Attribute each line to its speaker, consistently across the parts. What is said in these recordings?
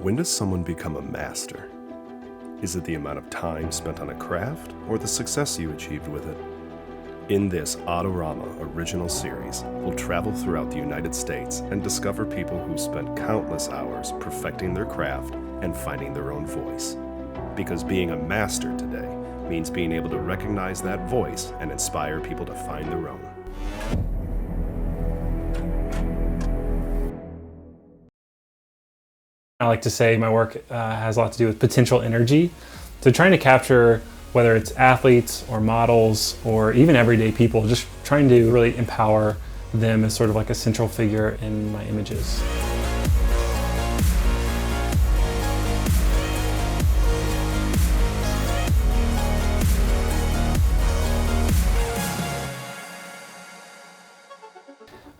Speaker 1: When does someone become a master? Is it the amount of time spent on a craft or the success you achieved with it? In this Adorama original series, we'll travel throughout the United States and discover people who spent countless hours perfecting their craft and finding their own voice. Because being a master today means being able to recognize that voice and inspire people to find their own.
Speaker 2: I like to say my work has a lot to do with potential energy. So trying to capture whether it's athletes or models or even everyday people, just trying to really empower them as sort of like a central figure in my images.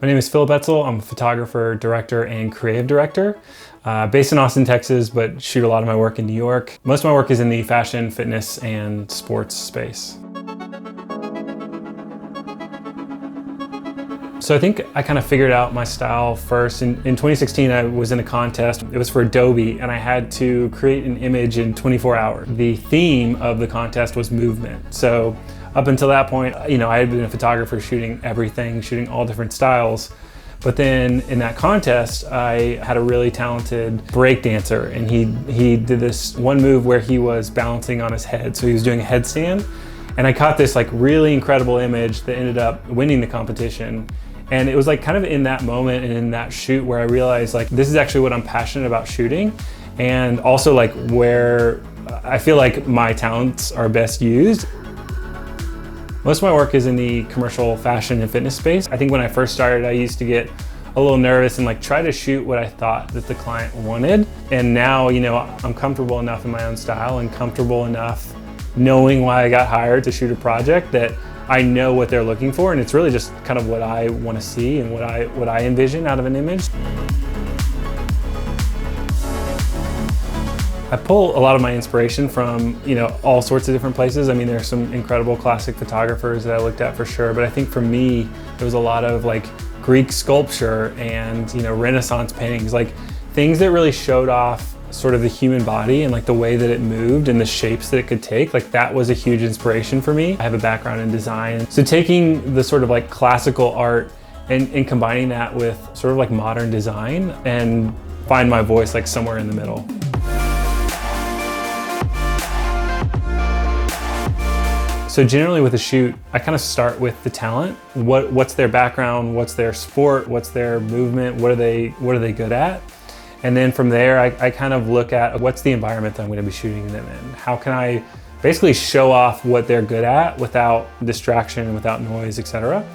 Speaker 2: My name is Betzel. I'm a photographer, director, and creative director. Based in Austin, Texas, but shoot a lot of my work in New York. Most of my work is in the fashion, fitness, and sports space. So I think I kind of figured out my style first. In 2016, I was in a contest. It was for Adobe, and I had to create an image in 24 hours. The theme of the contest was movement. So up until that point, I had been a photographer shooting everything, shooting all different styles. But then in that contest, I had a really talented break dancer, and he did this one move where he was balancing on his head. So he was doing a headstand, and I caught this like really incredible image that ended up winning the competition. And it was like kind of in that moment and in that shoot where I realized like this is actually what I'm passionate about shooting, and also like where I feel like my talents are best used. Most of my work is in the commercial fashion and fitness space. I think when I first started, I used to get a little nervous and like try to shoot what I thought that the client wanted. And now, I'm comfortable enough in my own style and comfortable enough knowing why I got hired to shoot a project that I know what they're looking for. And it's really just kind of what I want to see and what I envision out of an image. I pull a lot of my inspiration from, all sorts of different places. I mean, there's some incredible classic photographers that I looked at for sure, but I think for me, there was a lot of like Greek sculpture and, Renaissance paintings, like things that really showed off sort of the human body and like the way that it moved and the shapes that it could take. Like that was a huge inspiration for me. I have a background in design. So taking the sort of like classical art and combining that with sort of like modern design and find my voice like somewhere in the middle. So generally with a shoot, I kind of start with the talent. What's their background? What's their sport? What's their movement? What are they good at? And then from there, I kind of look at what's the environment that I'm going to be shooting them in. How can I basically show off what they're good at without distraction, without noise, etc.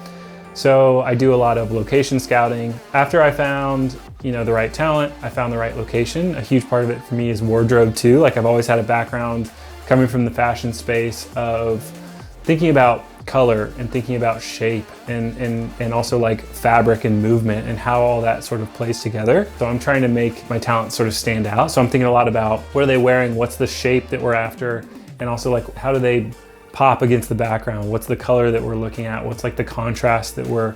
Speaker 2: So I do a lot of location scouting. After I found, the right talent, I found the right location. A huge part of it for me is wardrobe too. Like I've always had a background coming from the fashion space of thinking about color and thinking about shape and also like fabric and movement and how all that sort of plays together. So I'm trying to make my talent sort of stand out. So I'm thinking a lot about what are they wearing, what's the shape that we're after, and also like how do they pop against the background, what's the color that we're looking at, what's like the contrast that we're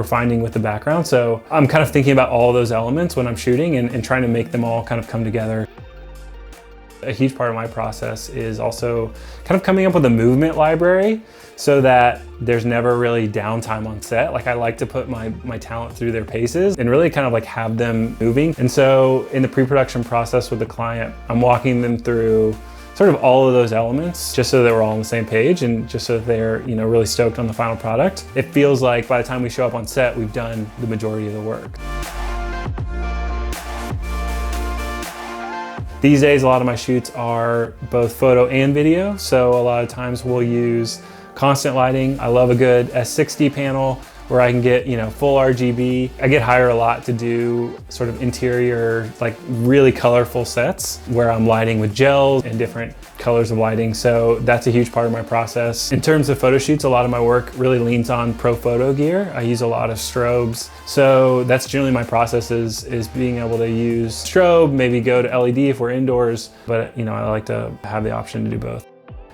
Speaker 2: finding with the background. So I'm kind of thinking about all those elements when I'm shooting and trying to make them all kind of come together. A huge part of my process is also kind of coming up with a movement library so that there's never really downtime on set. Like I like to put my talent through their paces and really kind of like have them moving. And so in the pre-production process with the client, I'm walking them through sort of all of those elements just so that we're all on the same page and just so that they're really stoked on the final product. It feels like by the time we show up on set, we've done the majority of the work. These days, a lot of my shoots are both photo and video. So a lot of times we'll use constant lighting. I love a good S60 panel where I can get, full RGB. I get hired a lot to do sort of interior, like really colorful sets where I'm lighting with gels and different colors of lighting. So that's a huge part of my process. In terms of photo shoots, a lot of my work really leans on pro photo gear. I use a lot of strobes. So that's generally my process is being able to use strobe, maybe go to LED if we're indoors, but I like to have the option to do both.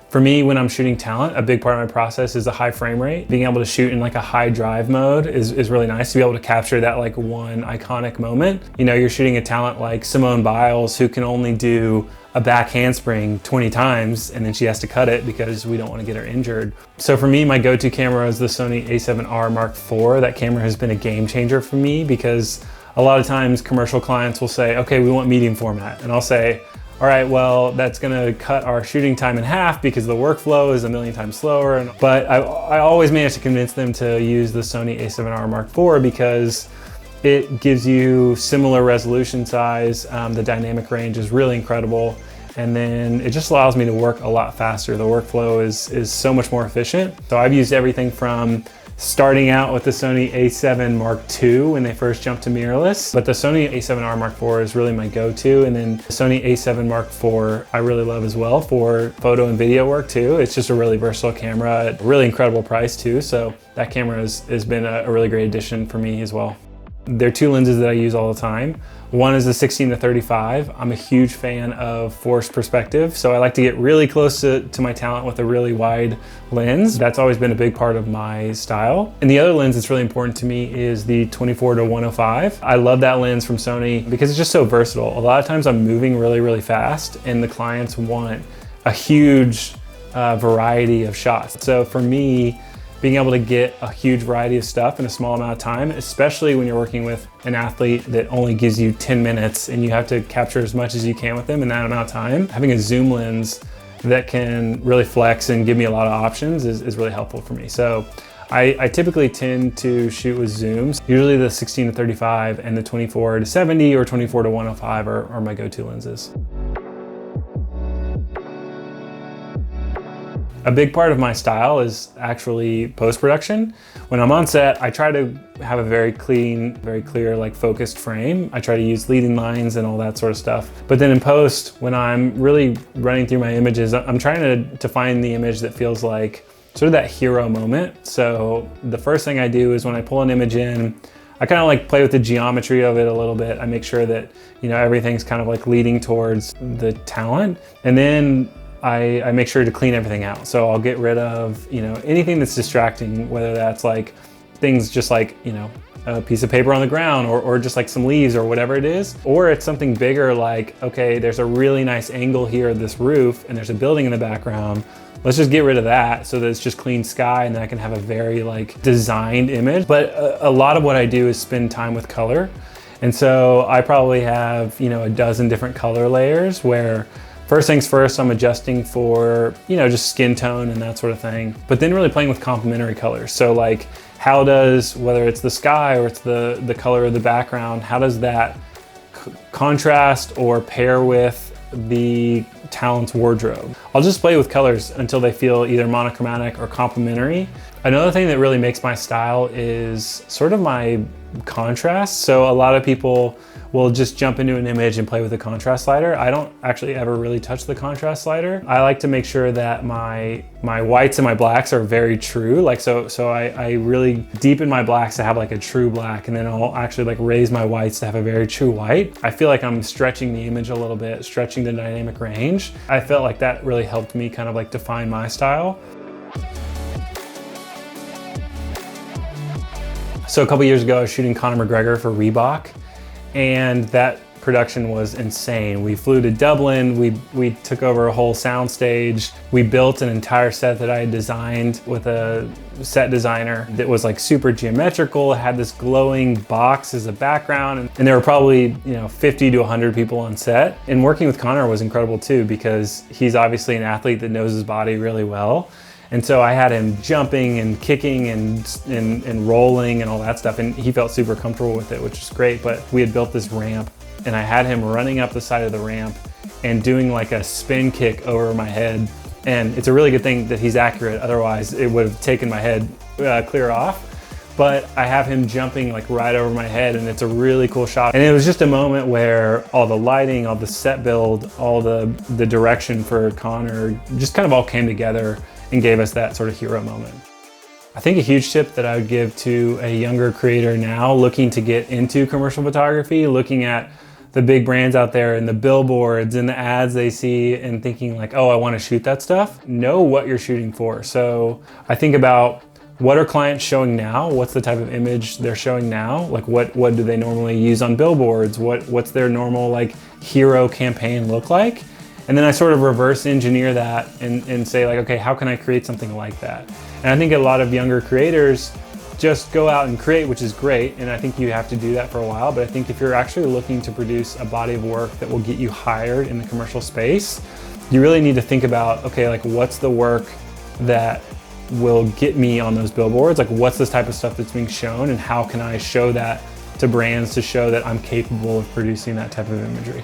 Speaker 2: For me, when I'm shooting talent, a big part of my process is the high frame rate. Being able to shoot in like a high drive mode is really nice to be able to capture that like one iconic moment. You know, you're shooting a talent like Simone Biles who can only do a back handspring 20 times and then she has to cut it because we don't want to get her injured. So for me, my go-to camera is the Sony a7R Mark IV. That camera has been a game changer for me because a lot of times commercial clients will say, okay, we want medium format. And I'll say, all right, well, that's gonna cut our shooting time in half because the workflow is a million times slower. But I always manage to convince them to use the Sony a7R Mark IV because it gives you similar resolution size. The dynamic range is really incredible. And then it just allows me to work a lot faster. The workflow is so much more efficient. So I've used everything from starting out with the Sony a7 Mark II when they first jumped to mirrorless, but the Sony a7R Mark IV is really my go-to. And then the Sony a7 Mark IV I really love as well for photo and video work too. It's just a really versatile camera at a really incredible price too. So that camera has been a really great addition for me as well. There are two lenses that I use all the time. One is the 16-35. I'm a huge fan of forced perspective, so I like to get really close to my talent with a really wide lens. That's always been a big part of my style. And the other lens that's really important to me is the 24-105. I love that lens from Sony because it's just so versatile. A lot of times I'm moving really, really fast and the clients want a huge variety of shots. So for me, being able to get a huge variety of stuff in a small amount of time, especially when you're working with an athlete that only gives you 10 minutes and you have to capture as much as you can with them in that amount of time, having a zoom lens that can really flex and give me a lot of options is really helpful for me. So I typically tend to shoot with zooms. Usually the 16-35 and the 24-70 or 24-105 are my go-to lenses. A big part of my style is actually post-production. When I'm on set, I try to have a very clean, very clear, like focused frame. I try to use leading lines and all that sort of stuff. But then in post, when I'm really running through my images, I'm trying to find the image that feels like sort of that hero moment. So the first thing I do is when I pull an image in, I kind of like play with the geometry of it a little bit. I make sure that, you know, everything's kind of like leading towards the talent. And then I make sure to clean everything out. So I'll get rid of, you know, anything that's distracting, whether that's like things just like, you know, a piece of paper on the ground or just like some leaves or whatever it is. Or it's something bigger like, okay, there's a really nice angle here of this roof and there's a building in the background. Let's just get rid of that so that it's just clean sky and then I can have a very like designed image. But a lot of what I do is spend time with color. And so I probably have, you know, a dozen different color layers where first things first, I'm adjusting for, you know, just skin tone and that sort of thing. But then really playing with complementary colors. So like, how does, whether it's the sky or it's the color of the background, how does that contrast or pair with the talent's wardrobe? I'll just play with colors until they feel either monochromatic or complementary. Another thing that really makes my style is sort of my contrast. So a lot of people will just jump into an image and play with the contrast slider. I don't actually ever really touch the contrast slider. I like to make sure that my whites and my blacks are very true. Like so I really deepen my blacks to have like a true black, and then I'll actually like raise my whites to have a very true white. I feel like I'm stretching the image a little bit, stretching the dynamic range. I felt like that really helped me kind of like define my style. So a couple years ago, I was shooting Conor McGregor for Reebok, and that production was insane. We flew to Dublin, we took over a whole sound stage. We built an entire set that I had designed with a set designer that was like super geometrical. It had this glowing box as a background, and there were probably, you know, 50 to 100 people on set. And working with Conor was incredible too, because he's obviously an athlete that knows his body really well. And so I had him jumping and kicking and rolling and all that stuff, and he felt super comfortable with it, which is great. But we had built this ramp, and I had him running up the side of the ramp and doing like a spin kick over my head. And it's a really good thing that he's accurate, otherwise it would have taken my head clear off. But I have him jumping like right over my head, and it's a really cool shot. And it was just a moment where all the lighting, all the set build, all the direction for Conor just kind of all came together and gave us that sort of hero moment. I think a huge tip that I would give to a younger creator now looking to get into commercial photography, looking at the big brands out there and the billboards and the ads they see and thinking like, oh, I want to shoot that stuff. Know what you're shooting for. So I think about, what are clients showing now? What's the type of image they're showing now? Like what do they normally use on billboards? What's their normal like hero campaign look like? And then I sort of reverse engineer that and say like, okay, how can I create something like that? And I think a lot of younger creators just go out and create, which is great. And I think you have to do that for a while. But I think if you're actually looking to produce a body of work that will get you hired in the commercial space, you really need to think about, okay, like what's the work that will get me on those billboards? Like what's this type of stuff that's being shown and how can I show that to brands to show that I'm capable of producing that type of imagery?